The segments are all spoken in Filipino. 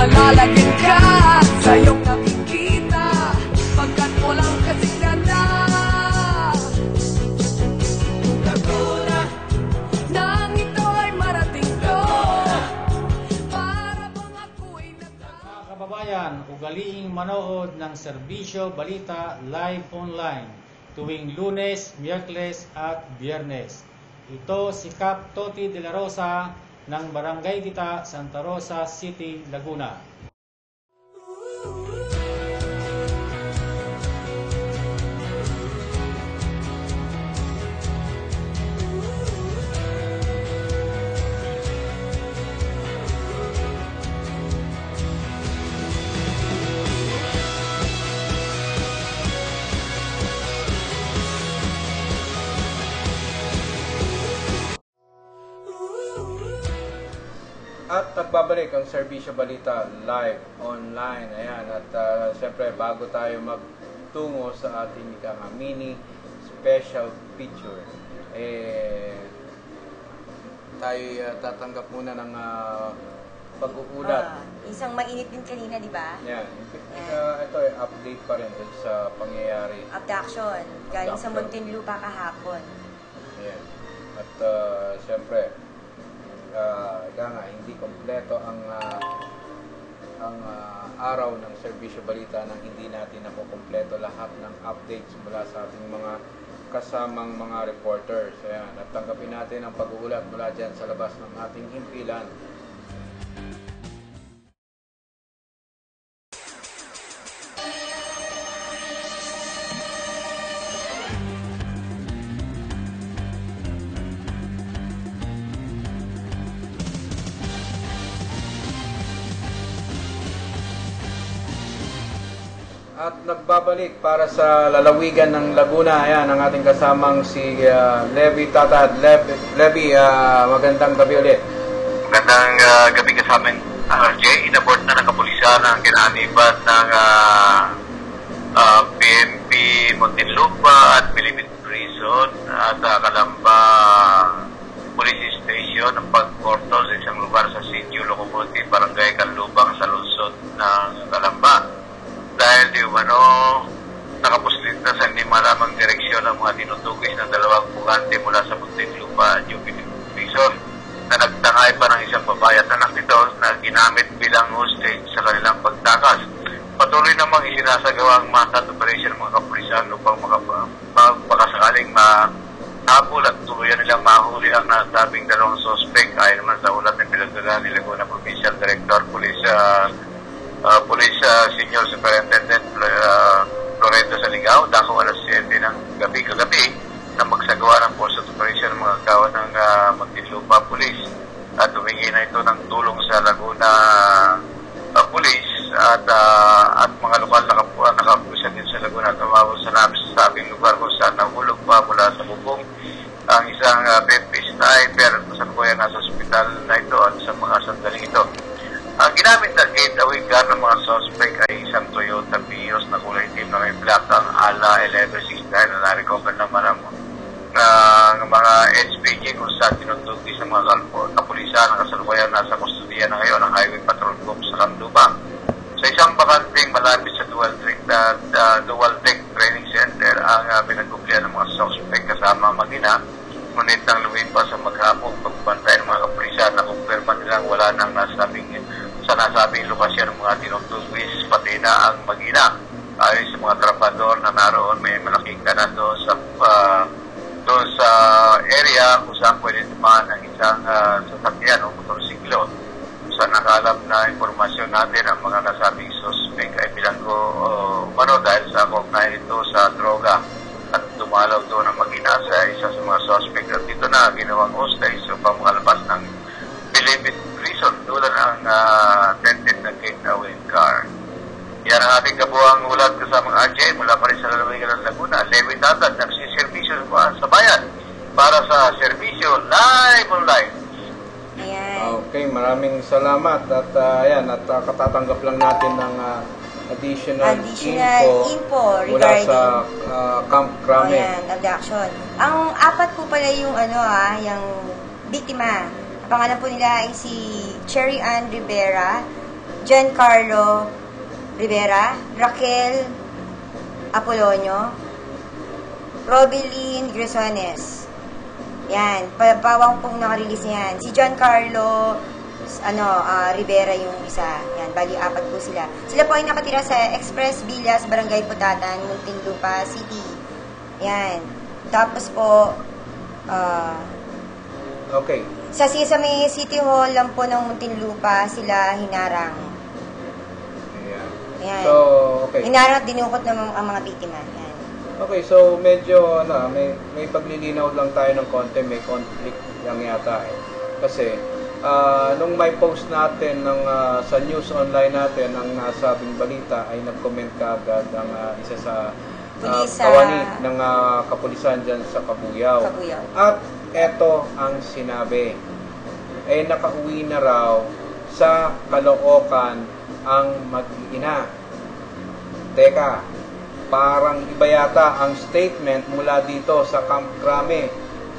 malalagyan ka sa iyong nakikita, pagkat walang kasing ganda. Laguna, nang ito ay marating ko, para bang ako'y Mga kababayan, ugaliing manood ng Serbisyo Balita Live Online tuwing Lunes, Miyerkules at Biyernes. Ito si Cap Toti de la Rosa ng Barangay Dita, Santa Rosa City, Laguna. At nagbabalik ang Serbisyo Balita Live Online. Ayan, at siyempre bago tayo magtungo sa ating mini special feature, tayo tatanggap muna ng pag-uulat. Isang mainit din kanina, di ba? Yan. Ito ay update pa rin sa pangyayari. Abduction. Galing sa Muntinlupa kahapon. Yan. At siyempre, hindi kompleto ang araw ng Serbisyo Balita nang hindi natin nakukompleto lahat ng updates mula sa ating mga kasamang mga reporters. Ayan, at tanggapin natin ang pag-uulat mula dyan sa labas ng ating himpilan. At nagbabalik para sa lalawigan ng Laguna. Ayan, ang ating kasamang si Levy Tatad. Levy, magandang gabi ulit. Magandang gabi kasama Jay. Inabort na ng kapulisan ang kinanibat ng PNP Muntinlupa at Bilibid Prison at Calamba Police Station ang pagportol sa isang lugar sa Sinyo, Locomotive, Barangay Canlubang sa lungsod ng Calamba. Dahil di nakapuslit na sa hindi malamang direksyon ang mga tinutugis ng dalawang bugante mula sa Muntinlupa at UP Prison na nagtangay pa ng isang babae at anak nito na ginamit bilang hostage sa kanilang pagtakas. Patuloy namang isinasagawa ang matat operation ng mga kapulisan upang makasakaling mahabol at tuluyan nilang mahuli ang nasabing dalawang suspect ayon naman sa ulat ng pinagdala ni Laguna Provincial Director Police Senior Superintendent Loreto Saligaw, dako alas 7 ng gabi kagabi na magsagawa ng force operation ng mga kawat ng Muntinlupa Police at humingi na ito ng tulong sa Laguna Police at mga lokal na nakapusan din sa Laguna at tumawag sa sabing lugar kung saan nahulog pa mula sa bubong ang isang pepis sniper sa kuya nasa ospital na ito at sa mga sandaling ito. Ang ginamit na gateway car ng mga suspect ay isang Toyota Vios na kulay itim na may black ang ALA 1169 na na-recover naman ang mga HPG kung saan tinutugis ang mga kapulisan ng kasalukuyan nasa kustudiya na ngayon ng Highway Patrol Group sa Canlubang. Sa isang bakanting malapit sa Dual Tech Training Center ang pinagkumplehan ng mga suspect kasama mag-ina. Ngunit nang lumipas sa maghapong pagbantay ng mga kapulisan na kumpirma nilang wala nang nasabing lokasyon ng mga tinutugis pati na ang mag-ina. Ayon sa mga trabador na naroon, may malaking kanan doon sa area kung saan pwede dumaan ang isang sasakyan o motorsiklo. Sa nakalap na informasyon natin, ang mga nasabing suspect ay bilanggo dahil sa kaugnay ito sa droga at dumalaw doon ang mag-ina sa isa sa mga suspect at dito na ginawang hostage upang makalabas ng Bilibid Prison tulad ng tented na getaway car. Yan ang ating kabuang ulat kasamang RJ mula pa rin sa lalawigan ng Laguna. Levy Tatad, nagsiservisyo sa bayan para sa Serbisyo Live Online. Ayan. Okay, maraming salamat at katatanggap lang natin ng additional info mula sa Camp Crame. Ayan, abduction. Ang apat po pala yung yung biktima. Ang pangalan po nila ay si Cherry Ann Rivera, Giancarlo Rivera, Raquel Apolonio, Robeline Gresones. Yan, bawang pong nakarelease yan. Si Giancarlo Rivera yung isa. Yan, bali 4 po sila. Sila po ay nakatira sa Express Villas, Barangay Putatan, Muntinlupa City. Yan. Tapos po, Okay. sa may City Hall lang po ng Muntinlupa sila hinarang. Ayan. Ayan. So, okay. Hinarang at dinukot ng ang mga biktima. Yan. Okay, so medyo may paglilinaw lang tayo ng konti, may conflict lang yata eh. Kasi nung may post natin sa news online natin ang nasabing balita ay nag-comment kaagad ang isa sa kawani ng kapulisan dyan sa Kabuyao. At eto ang sinabi, ay nakauwi na raw sa Caloocan ang mag-iina. Teka, parang iba yata ang statement mula dito sa Camp Crame.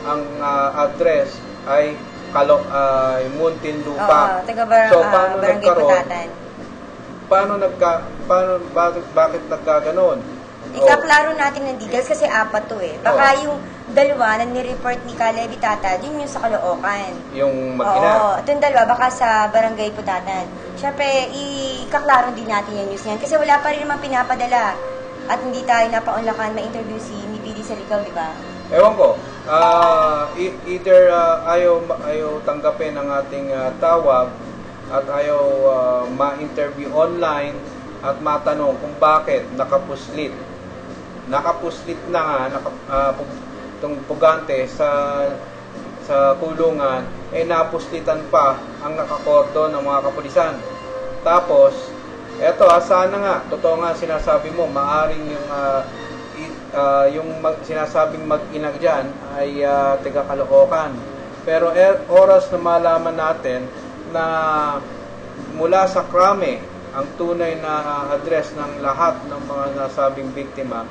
Ang address ay Muntinlupa. So paano nagkaroon? Bakit nagkaganon? Ikaklaro natin ng details kasi 4 to eh. Baka yung dalawa na ni-report ni Kalevi Tata, yun yung sa Caloocan. Yung mag-ina? Oo. Itong dalawa, baka sa Barangay Putatan. Siyempre, ikaklaro din natin yung news niyan. Kasi wala pa rin naman pinapadala. At hindi tayo napaunlakan ma-interview si Mipidi Salicaw, di ba? Ewan ko. Either ayaw tanggapin ang ating tawag at ayaw ma-interview online at matanong kung bakit nakapuslit na nga itong pugante sa kulungan napuslitan pa ang nakakordon ng mga kapulisan. Tapos eto sana nga totoo nga sinasabi mo, maaring yung sinasabing mag-ina dyan ay taga Caloocan. Pero oras na malaman natin na mula sa Crame ang tunay na address ng lahat ng mga nasabing biktima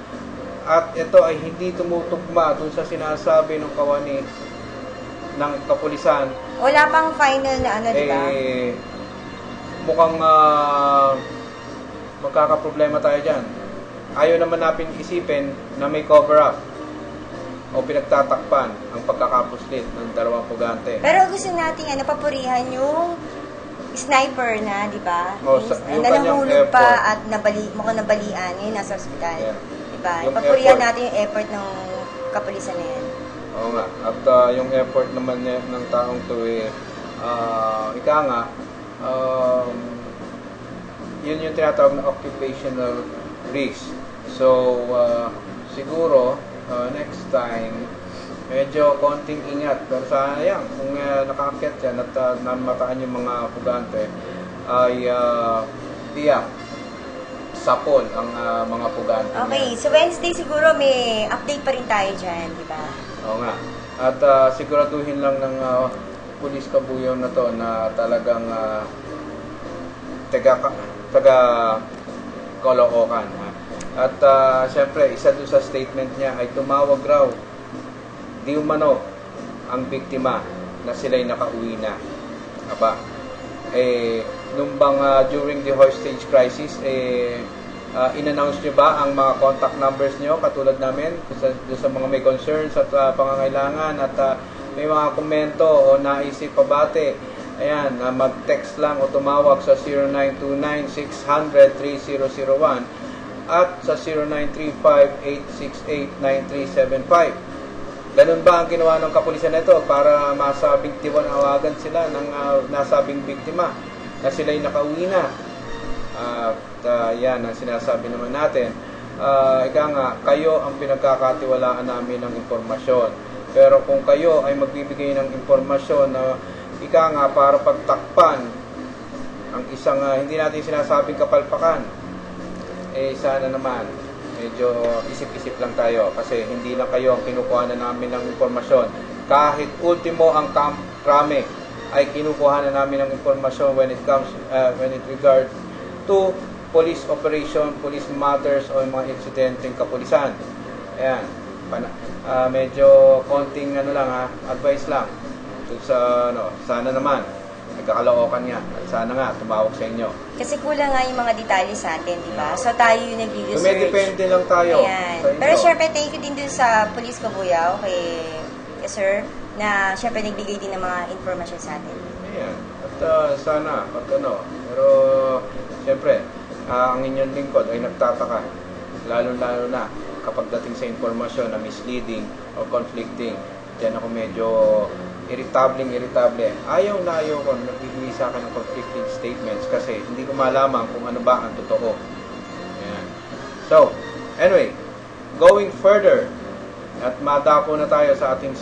at ito ay hindi tumutugma dun sa sinasabi ng kawani ng kapulisan. Wala pang final na di ba? Mukhang magkakaproblema tayo dyan. Ayaw naman natin isipin na may cover-up o pinagtatakpan ang pagkakapuslit ng dalawang pugante. Pero gusto natin napapurihan yung sniper na, di ba? Yung nanahulog pa at mukhang nabalian. Ngayon nasa ospital. Yeah. Di ba? Yung Papurihan effort. natin yung effort ng kapulisan na yan. Oo nga. At yung effort naman ng taong to ika nga, yun yung tinatawag na occupational risk. So, siguro, next time, medyo konting ingat. Pero sayang, kung nakaakyat yan at namataan yung mga pugante, ay tiyak, sapol ang mga pugante. Okay, so Wednesday siguro may update pa rin tayo dyan, di ba? Oo nga. At siguraduhin lang ng Pulis Kabuyao na to na talagang taga Caloocan. At syempre, isa doon sa statement niya ay tumawag raw di umano ang biktima na sila'y nakauwi na. Aba, nung bang during the hostage crisis, in-announce nyo ba ang mga contact numbers nyo katulad namin sa mga may concerns at pangangailangan at may mga komento o naisip pabate? Ayan, mag-text lang o tumawag sa 0929-600-3001 at sa 0935-868-9375. Ganun ba ang ginawa ng kapulisan nito para masabing tiwanawagan sila ng nasabing biktima na sila'y nakauwi na? Yan ang sinasabi naman natin. Ika nga, kayo ang pinagkakatiwalaan namin ng impormasyon. Pero kung kayo ay magbibigay ng impormasyon na ika nga para pagtakpan ang isang hindi natin sinasabing kapalpakan, sana naman medyo isip-isip lang tayo kasi hindi lang kayo ang kinukuha na namin ng impormasyon. Kahit ultimo ang Camp Crame ay kinukuha na namin ng impormasyon when it regards to police operation, police matters o mga insidenteng kapulisan. Ayan. Medyo konting advice lang. So, sana naman nagkakalookan nga. At sana nga, tumawag sa inyo. Kasi kulang nga yung mga detalye sa atin, di ba? So, tayo yung nag-research. Dumedepende lang tayo Ayan. sa inyo. Pero syempre, thank you din dun sa Police Cabuyao, kay Sir, na syempre nagbigay din ng mga information sa atin. Ayan. At sana, pag pero syempre, ang inyong lingkod ay nagtataka. Lalo-lalo na kapag dating sa informasyon na misleading o conflicting. Diyan ako medyo irritable. Ayaw ko nagbibigay sa akin ng conflicting statements kasi hindi ko malaman kung ano ba ang totoo. Ayan. So, anyway, going further, at madako na tayo sa ating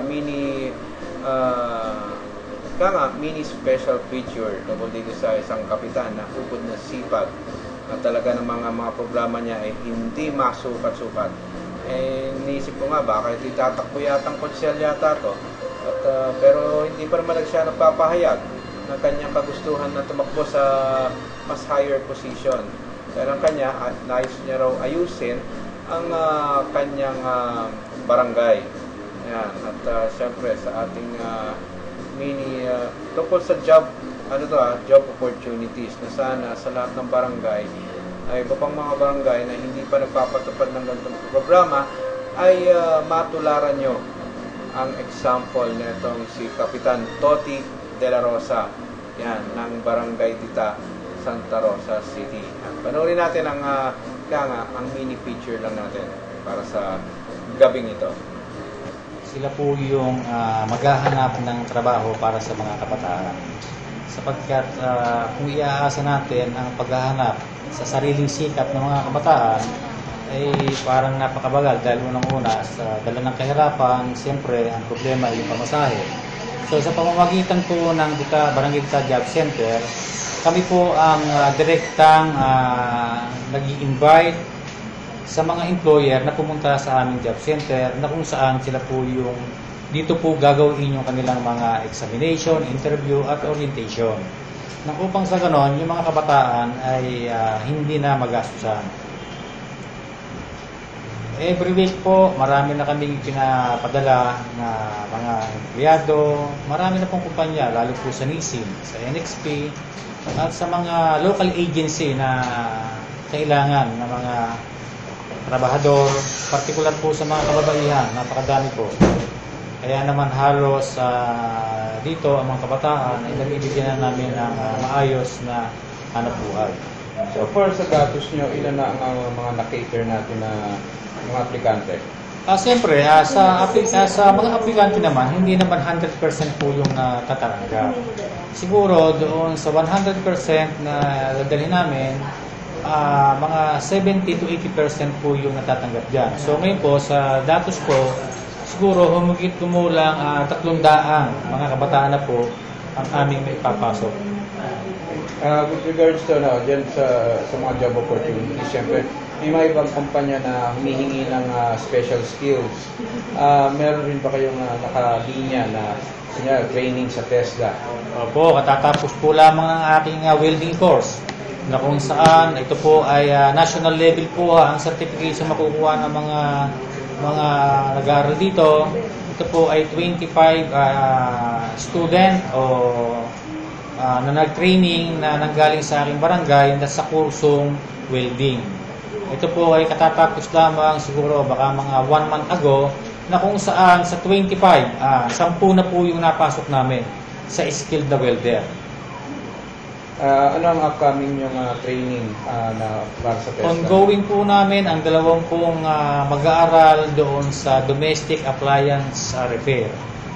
mini special feature tungkol dito sa isang kapitan na ubod na sipag at talaga ng mga programa niya ay hindi masukat-sukat. Niisip ko nga baka itatakbo yatang konsyel yata to. At, pero hindi pa naman siya nagpapahayag ng kanyang kagustuhan na tumakbo sa mas higher position. Dahil ang kanya, nais niya raw ayusin ang kanyang barangay. Ayan. At syempre sa ating tungkol sa job opportunities na sana sa lahat ng barangay ay iba pang mga barangay na hindi pa nagpapatupad ng ganitong programa ay matularan nyo ang example nitong si Kapitan Toti de la Rosa, yan, ng Barangay Dita, Santa Rosa City. Panoorin natin ang mini feature lang natin para sa gabing ito. Sila po yung maghahanap ng trabaho para sa mga kabataan. Sapagkat kung iaasa natin ang paghahanap sa sariling sikap ng mga kabataan, ay parang napakabagal dahil unang-una sa dala ng kahirapan, siyempre ang problema ay yung pamasahe. So sa pamamagitan po ng Barangay Dita Job Center, kami po ang direktang nag-i-invite sa mga employer na pumunta sa aming job center na kung saan sila po yung dito po gagawin yung kanilang mga examination, interview at orientation. Nang upang sa ganon, yung mga kabataan ay hindi na magastusan. Every week po, marami na kaming pinapadala na mga empleyado, marami na pong kumpanya, lalo po sa NISIM, sa NXP, at sa mga local agency na kailangan ng mga trabahador, partikular po sa mga kababaihan, napakadami po. Kaya naman halos dito ang mga kabataan ay nabibigyan na namin ng maayos na hanap buhay. So far sa datos nyo, ilan na ang mga na-cater natin na mga aplikante? Siyempre, sa mga aplikante naman, hindi naman 100% po yung natatanggap. Siguro doon sa 100% na dadalhin namin, mga 70 to 80% po yung natatanggap dyan. So ngayon po, sa datos ko, siguro humigit kumulang 300 mga kabataan na po ang aming may papasok. With regards to dyan sa mga job opportunities, siyempre, may mga ibang kumpanya na humihingi ng special skills. Meron rin ba kayong nakalinya na training sa TESDA? Opo, katatapos po lamang ang aking welding course na kung saan ito po ay national level po ang certification makukuha ng mga nag-aaral dito. Ito po ay 25 student o na nag-training na nanggaling sa aking barangay na sa kursong welding. Ito po ay katatapos lamang siguro baka mga 1 month ago na kung saan sa 25, 10 na po yung napasok namin sa skilled na welder. Ano ang upcoming yung training na para sa TESDA? Ongoing po namin ang 2 mag-aaral doon sa domestic appliance repair.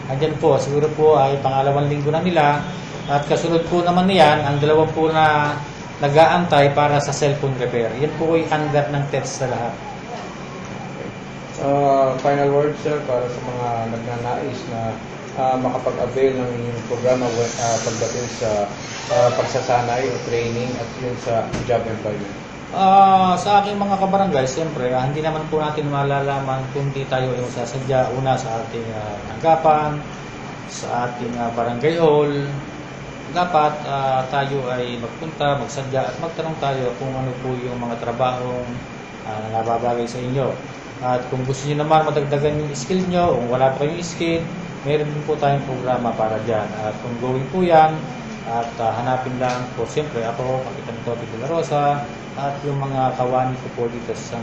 Andyan po, siguro po ay pangalawang linggo na nila. At kasunod po naman niyan, ang 2 po na nag-aantay para sa cellphone repair. Yan po ay under ng test sa lahat. Final word, sir, para sa mga nagnanais na makapag-avail ng inyong programa pagdating sa pagsasanay o training at yun sa job employment. Sa aking mga kabarangay, siyempre, hindi naman po natin malalaman kung di tayo yung sasadya una sa ating tanggapan, sa ating barangay hall. Dapat tayo ay magpunta, magsadya at magtanong tayo kung ano po yung mga trabahong nababagay sa inyo. At kung gusto niyo naman madagdagan yung skill nyo, kung wala pa kayong skill, meron din po tayong programa para dyan. At ongoing po yan, at hanapin lang po siyempre ako, Kapitan Toby de la Rosa, at yung mga kawani ko po dito sa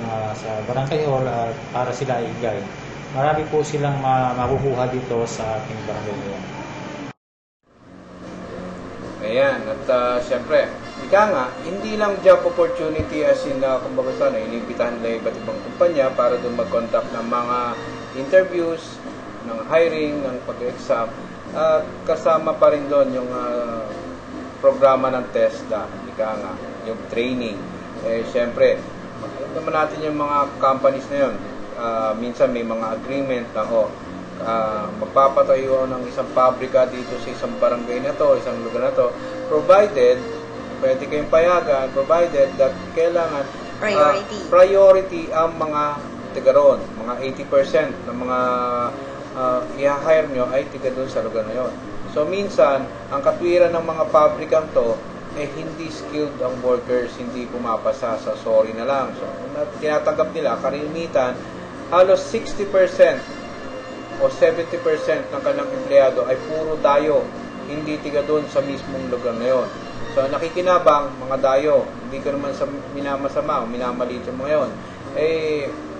Barangay Hall at para sila i-guide. Marami po silang makukuha dito sa ating barangay ngayon. Ayan, at siyempre, ika nga, hindi lang job opportunity as in, kumbaga sana, inibitahan nila iba't ibang kumpanya para doon mag-conduct ng mga interviews, ng hiring, ng pag-exam, at kasama pa rin doon yung programa ng TESDA, ika nga, yung training. Siyempre, alam naman natin yung mga companies na yun, minsan may mga agreement na, magpapatayo ng isang pabrika dito sa isang barangay na to, isang lugar na to, provided, pwede kayong payagan, provided that kailangan priority ang mga tiga roon, mga 80% ng mga i-hire nyo ay tiga doon sa lugar na yon. So minsan, ang katwiran ng mga pabrikang to, hindi skilled ang workers, hindi pumapasa sa sorry na lang. So, tinatanggap nila, karimitan, halos 60% o 70% ng kanilang empleyado ay puro dayo, hindi tiga doon sa mismong lugar na yon. So, nakikinabang, mga dayo, hindi ka naman sa minamasama o minamaliit yung mga yon.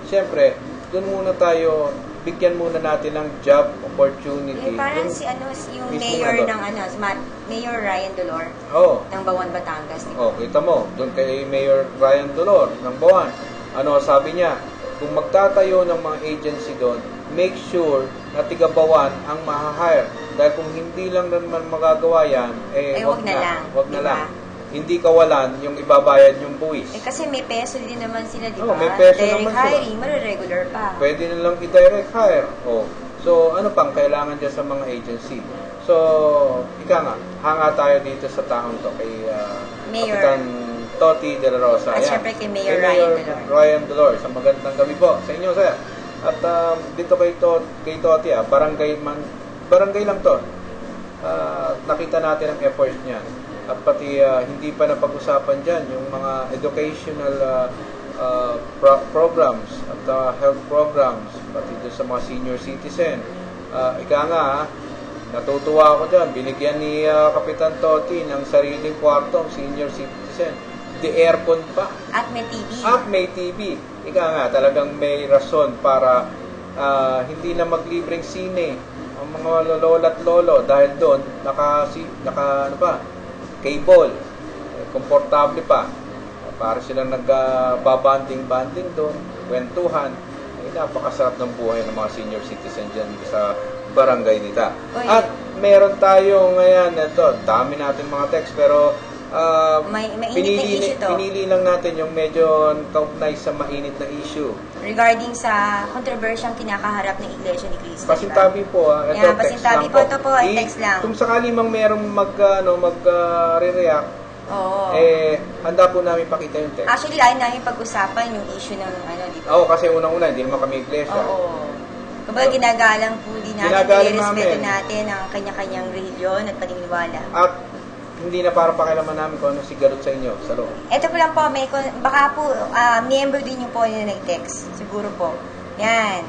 Siyempre, doon muna tayo, bigyan muna natin ng job opportunity. Parang yung mayor ng Mayor Ryan Dolor ng Bawan, Batangas. Kita mo, doon kay Mayor Ryan Dolor ng Bawan. Sabi niya, kung magtatayo ng mga agency doon, make sure na tiga Bawan ang ma-hire. Dahil kung hindi lang naman magagawa yan, wag na lang. Hindi kawalan yung ibabayad yung buwis. Kasi may peso din naman sila, di ba? May peso direct naman hiring, sila. regular pa. Pwede na lang i-direct hire. So, ano pang kailangan dyan sa mga agency? So, ika nga, hanga tayo dito sa taong to kay Kapitan Toti de la Rosa. At syempre kay Mayor Ryan Dolor. Sa magandang gabi po sa inyo, sir. At dito kay Toti, barangay lang to. Nakita natin ang efforts niya. At pati hindi pa napag-usapan dyan yung mga educational programs at health programs, pati doon sa mga senior citizen. Ika nga, natutuwa ako dyan. Binigyan ni Kapitan Toti ng sariling kwarto ang senior citizen. The aircon pa. At may TV. May TV. Ika nga, talagang may rason para hindi na maglibreng sine ang mga lola at lolo dahil doon cable, komportable pa. Para silang nagbabanding-banding doon, kwentuhan. Napakasarap ng buhay ng mga senior citizen dyan sa barangay nila. At meron tayo ngayon, dami natin mga text, pero pinili lang natin yung medyo kaugnay sa mainit na issue. Regarding sa kontrobersyang kinakaharap ng Iglesia ni Cristo. Pasintabi po, pasintabi po. Ito po, text lang. Kung sakali mang merong mag-react, handa po namin pakita yung text. Actually, ayaw namin pag-usapan yung issue ng dito. Kasi unang-una, hindi naman kami iglesia. Kumbaga, ginagalang po din natin, respeto natin ang kanya-kanyang reliyon at paniniwala. At hindi na para pakialaman namin kung ano sigalot sa inyo, sa loob. Ito po lang po, baka po, member din yung po yung nag-text. Siguro po. Yan.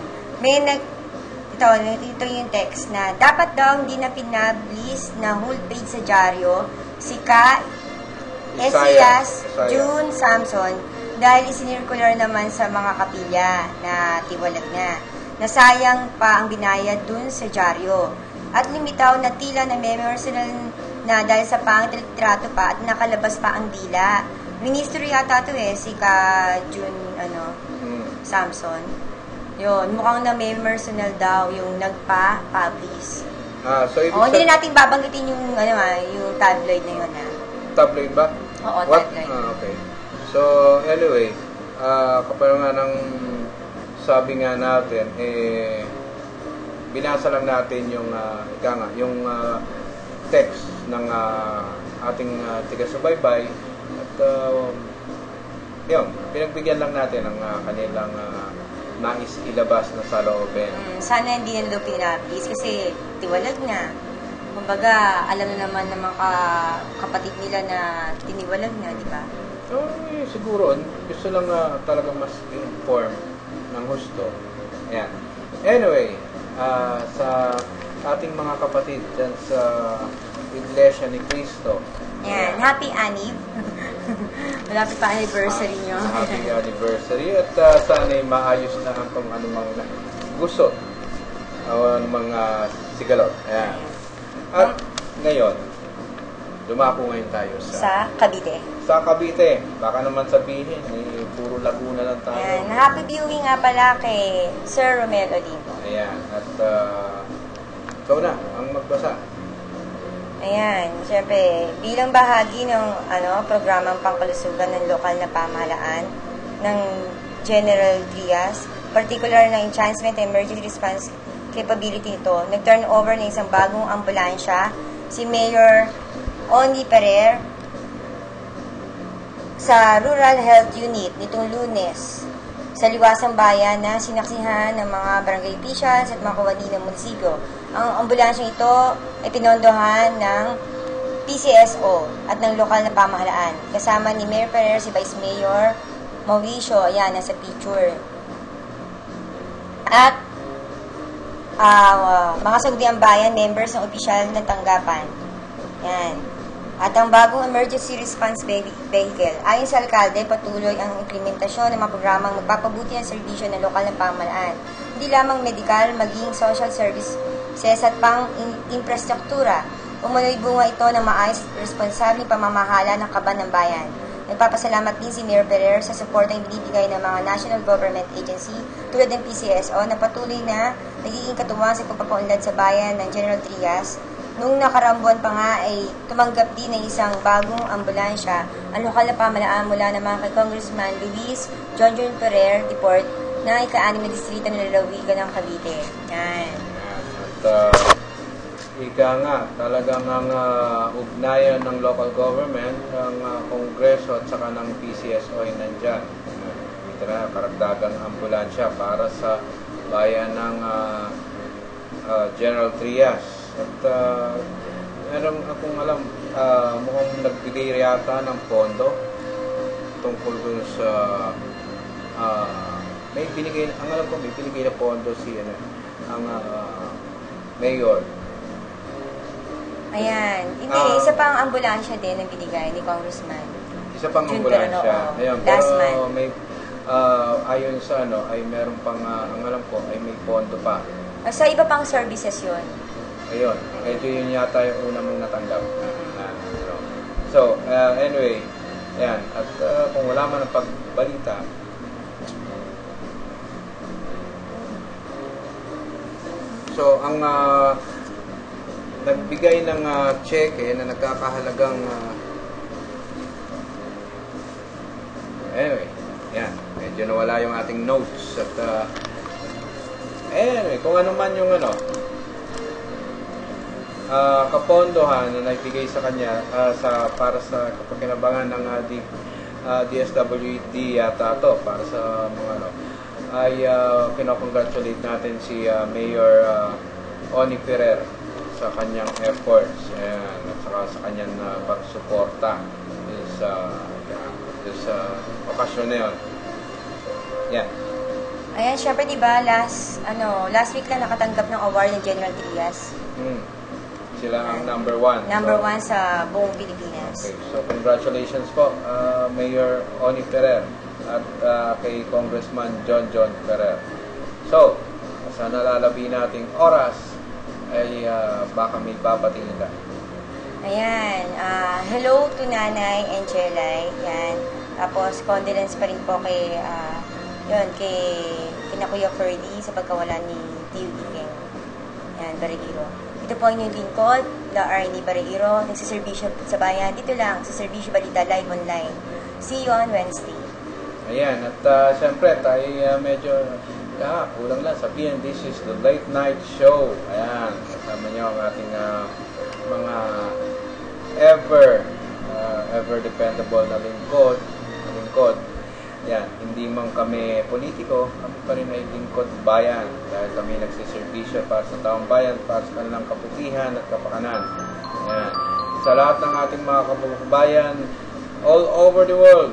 Ito yung text na, dapat daw hindi na pinablis na whole page sa dyaryo si Esias June Samson dahil isinirkular naman sa mga kapilya na tiwalag na. Nasayang pa ang binayad dun sa dyaryo. At limitaw na tila na memorial na dahil sa pangit trato pa at nakalabas pa ang dila. Ministro yata ito si June Samson. Yun, mukhang na personal daw yung nagpa-publish. So hindi na natin babanggitin yung yung tabloid na yun. Tabloid ba? Oo, tabloid. Okay. So anyway, kapag nga ng sabi nga natin, binasa lang natin yung text ng ating taga-subaybay at pinagbigyan lang natin ang kanilang nais ilabas na saloobin. Sana hindi na daw pinapis kasi tiwalag na. Kumbaga, alam na naman ng mga kapatid nila na tiniwalag na, di ba? Siguro, gusto lang talagang mas inform ng husto. Ayan. Anyway, sa ating mga kapatid dyan sa Iglesia ni Cristo. Ayan, happy Anniv. Malapit pa anniversary nyo. Happy anniversary at sana'y maayos na ang kung anumang gusto o mga sigalot. Ayan. At ngayon, dumako ngayon tayo Sa Cavite. Sa Cavite. Baka naman sabihin, puro Laguna lang tayo. Ayan, happy viewing nga pala kay Sir Romel Olimpo. Ayan. At ikaw na ang magbasa. Ayan, syempre, bilang bahagi ng programang pangkalusugan ng lokal na pamahalaan ng General Trias, particular na enhancement and emergency response capability ito, nag-turn over ng isang bagong ambulansya, si Mayor Oni Ferrer, sa Rural Health Unit nitong Lunes, sa liwasang bayan na sinaksihan ng mga barangay officials at mga kawani ng munisipyo. Ang ambulansyang ito ay pinondohan ng PCSO at ng lokal na pamahalaan. Kasama ni Mayor Ferrer, si Vice Mayor Mauricio, ayan, nasa picture. At mga sagdiang bayan, members ng opisyal ng tanggapan. Yan. At ang bagong emergency response vehicle. Ayon sa alkalde, patuloy ang implementasyon ng mga programang magpapabuti ang serbisyo ng lokal na pamahalaan. Hindi lamang medical, maging social services at pang infrastruktura. Umuloy bunga ito ng maayos at responsabling pamamahala ng kaban ng bayan. Nagpapasalamat din si Mayor Ferrer sa suportang binibigay ng mga national government agency tulad ng PCSO na patuloy na nagiging katuwang sa pagpapaunlad sa bayan ng General Trias. Noong nakaraang buwan pa nga ay tumanggap din ng isang bagong ambulansya ang lokal na pamahalaan mula naman kay Congressman Luis John Ferrer Deport na ika-6 na distrito ng lalawigan ng Cavite. Yan. At ika nga, talagang ang ugnayan ng local government, ng Kongreso at saka ng PCSO ay nandyan. Ito na, karagdagang ambulansya para sa bayan ng General Trias. At meron akong alam, mukhang nagbigay yata ng pondo tungkol dun sa may binigay, ang alam ko may binigay na pondo si ang mayor. Ayan. Hindi, isa pang ambulansya din ang binigay ni Congressman. Isa pang Jun ambulansya. Perano, Ayun, last pero month. may ayon sa ay meron pang ang alam ko ay may pondo pa. Sa iba pang services yun. Ayun, ito yun yata yung una mong natanggap. So, anyway, ayan, at kung wala man ang pagbalita, so, ang nagbigay ng cheque na nagkakahalagang anyway, yan, medyo nawala yung ating notes at anyway, kung ano man yung kapondohan na naibigay sa kanya para sa kapakinabangan ng DSWD yata to para sa mga ay kinocongratulate natin si Mayor Oni Ferrer sa kanyang efforts at saka sa kanyang pagsuporta sa okasyon na yun. Yan. Ayan, syempre diba, last week lang nakatanggap ng award ng General Trias. Sila ang number 1. Number 1 sa buong Pilipinas. Okay, so congratulations po, Mayor Oni Ferrer at kay Congressman John Ferrer. So, sa nalalabi nating oras ay baka may papatingin ka. Ayan, hello to Nanay Angelay. Yan. Tapos, condolence pa rin po kay kina Kuya Ferdy sa pagkawala ni Tio Iking. Yan, Barigiro. Ito po ang inyong lingkod, La Arnie Barigiro, nagsiservisyo sa bayan. Dito lang, sa Serbisyo Balita Live Online. See you on Wednesday. Ayan, at siyempre, tayo medyo kulang lang sabihin, this is the late night show. Ayan, kasama nyo ang ating mga ever dependable na lingkod. Yan, hindi man kami politiko, kami pa rin ay lingkod bayan dahil kami nagsiservisyo para sa taong bayan, para sa kanilang kabutihan at kapakanan. Yan. Sa lahat ng ating mga kababayan all over the world,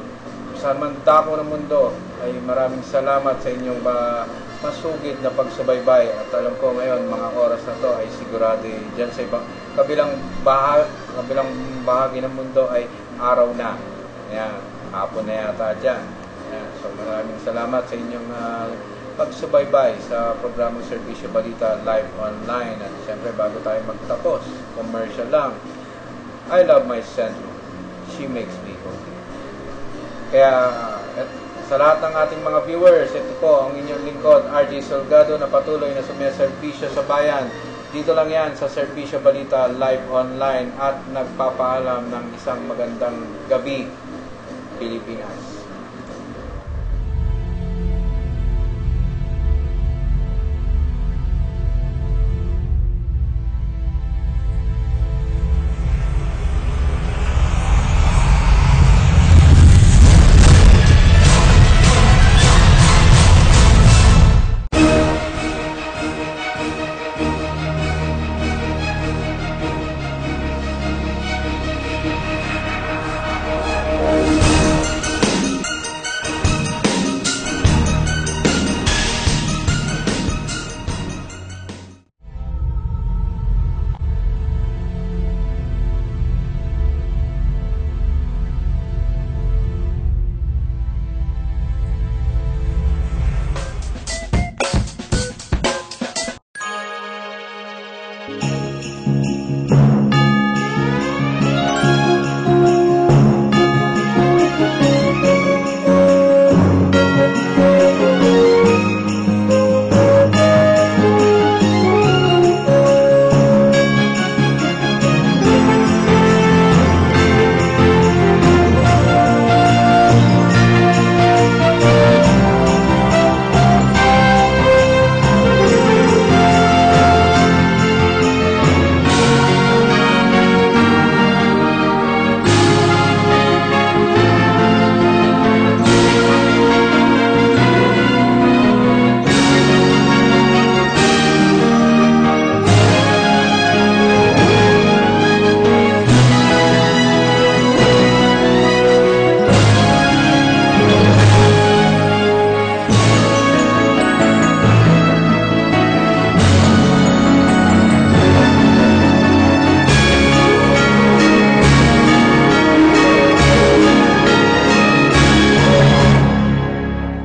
sa mandako ng mundo, ay maraming salamat sa inyong masugid na pagsubaybay. At alam ko ngayon, mga oras na to ay sigurado dyan sa ibang kabilang bahagi ng mundo ay araw na. Ayan, hapon na yata dyan. Ayan, so maraming salamat sa inyong pagsubaybay sa programang Serbisyo Balita Live Online. At siyempre, bago tayo magtapos, commercial lang. I love my Sentro. She makes me complete. Kaya, sa lahat ng ating mga viewers, ito po ang inyong lingkod, RJ Salgado, na patuloy na sumiservisyo sa bayan. Dito lang yan sa Serbisyo Balita Live Online at nagpapaalam ng isang magandang gabi, Pilipinas.